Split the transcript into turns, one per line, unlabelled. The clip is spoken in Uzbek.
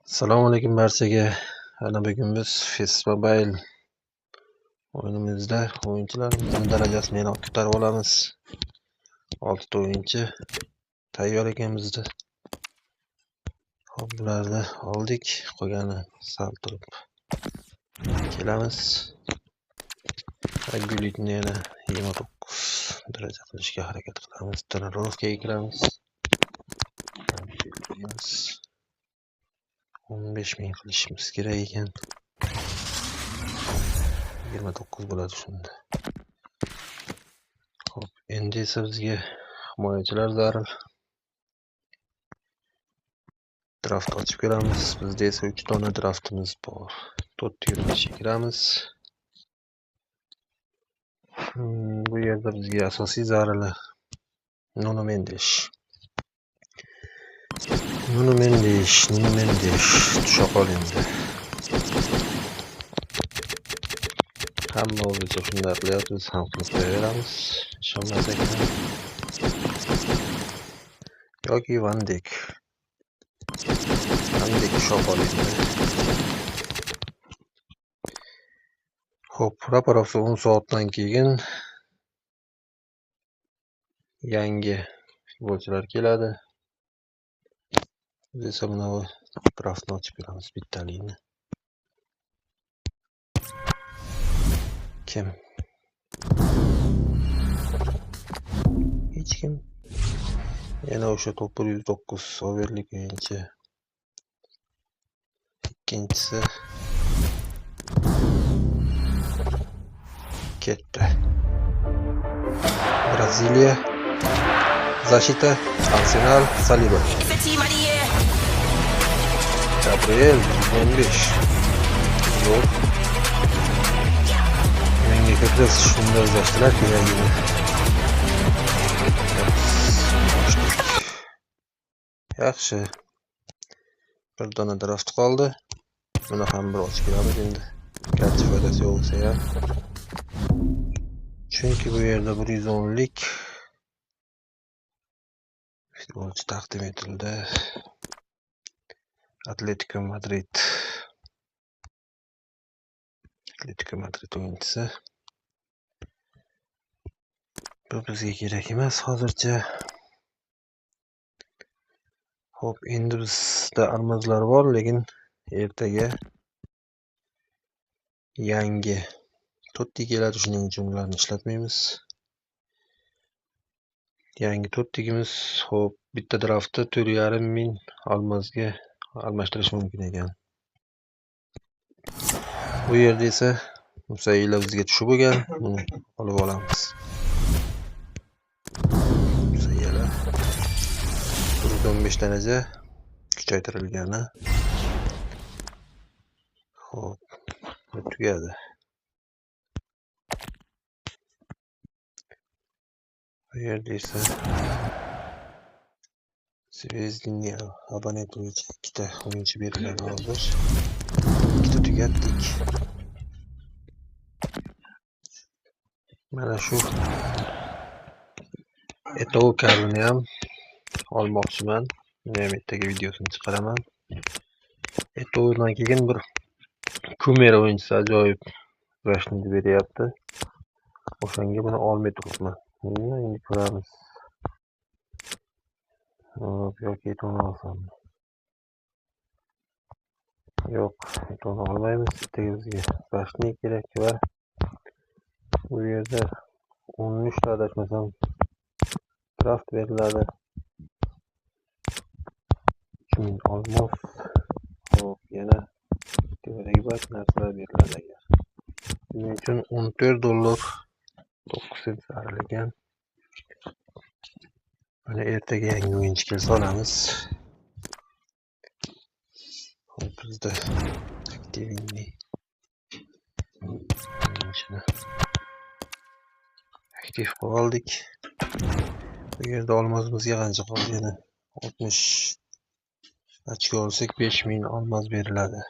Assalomu alaykum barchaga. Ana bugun biz Fes Mobile o'yinimizda o'yinchilarimizning darajasini yana ko'tarib olamiz. 6 ta o'yinchi tayyor ekan bizda. Hop, bularni oldik, qolgani sal turib kelamiz. Gulitni yana 29 daraja qilishga harakat qilamiz. Trenirovkaga kiramiz. 15,000 qilishimiz kerak ekan. 29 bo'ladi shunda. Hop, endi esa bizga himoyachilar zarur. Draft ochib ko'ramiz. Bizda esa 3 dona draftimiz bor. 4 yo'nalishga kiramiz. Bu yerda bizga asosiy zararlar Nuno Mendes tusha qol endi. Hamma o'zicha shunday qilyapti, biz ham qilib qo'yaveramiz. Ishonmasak ham. Yoki Van Dijk tusha qol endi. Hop, raporoqsa 10 soatdan keyin yangi futbolchilar keladi. Biz esa mana bu draftni ochib ko'ramiz bittalikni. Kim? Hech kim. Yana o'sha 909 overlik o'yinchi. Ikkinchisi ketdi. Braziliya Zashita, Arsenal, Saliba. Gabriel 15. Yo'q. Menga ko'proq shunday o'zlashtilar kerakligini. Yaxshi. Bir dona draft qoldi. Buni ham bir ochib ko'ramiz endi. Garchi foydasi yo'q bo'lsa ham. Chunki bu yerda 110 lik futbolchi taqdim etildi. Atletico Madrid o'yinchisi. Bu bizga kerak emas hozircha. Hop, endi bizda almazlar bor, lekin ertaga yangi Totti keladi, shuning uchun ularni ishlatmaymiz. Yangi Tottigimiz, hop, bitta draftda 4,5 almazga almashtirish mumkin ekan. Bu yerda esa Musayila bizga tushib bo'lgan, buni olib olamiz. Musayila 15 daraja kuchaytirilgani. Hop, tugadi. Bu yerda esa Zvezdinga abonent bo'yicha 2 ta o'yinchi beriladi hozir. 2 ta tugatdik. Mana shu Eto'o kartini ham olmoqchiman. Buni ham ertaga videosini chiqaraman. Eto'odan keyin bir Kumer o'yinchisi ajoyib rashni beryapti. O'shanga buni olmay turibman. Endi ko'ramiz. Yoki Eto'ni olsam. Yo'q, Eto'ni olmaymiz. Ertaga bizga rashni kerak va bu yerda 13 ta adashmasam draft beriladi. 3000 olmos. Hop, yana kerak narsalar beriladi agar. Buning uchun $14.9 saralagan. Mana ertaga yangi o'yinchi kelsa olamiz. Hop, bizda aktivni o'yinchini aktiv qildik. Bu yerda olmozimizga qancha qoldi? Yana 60 ochko olsak 5000 olmos beriladi.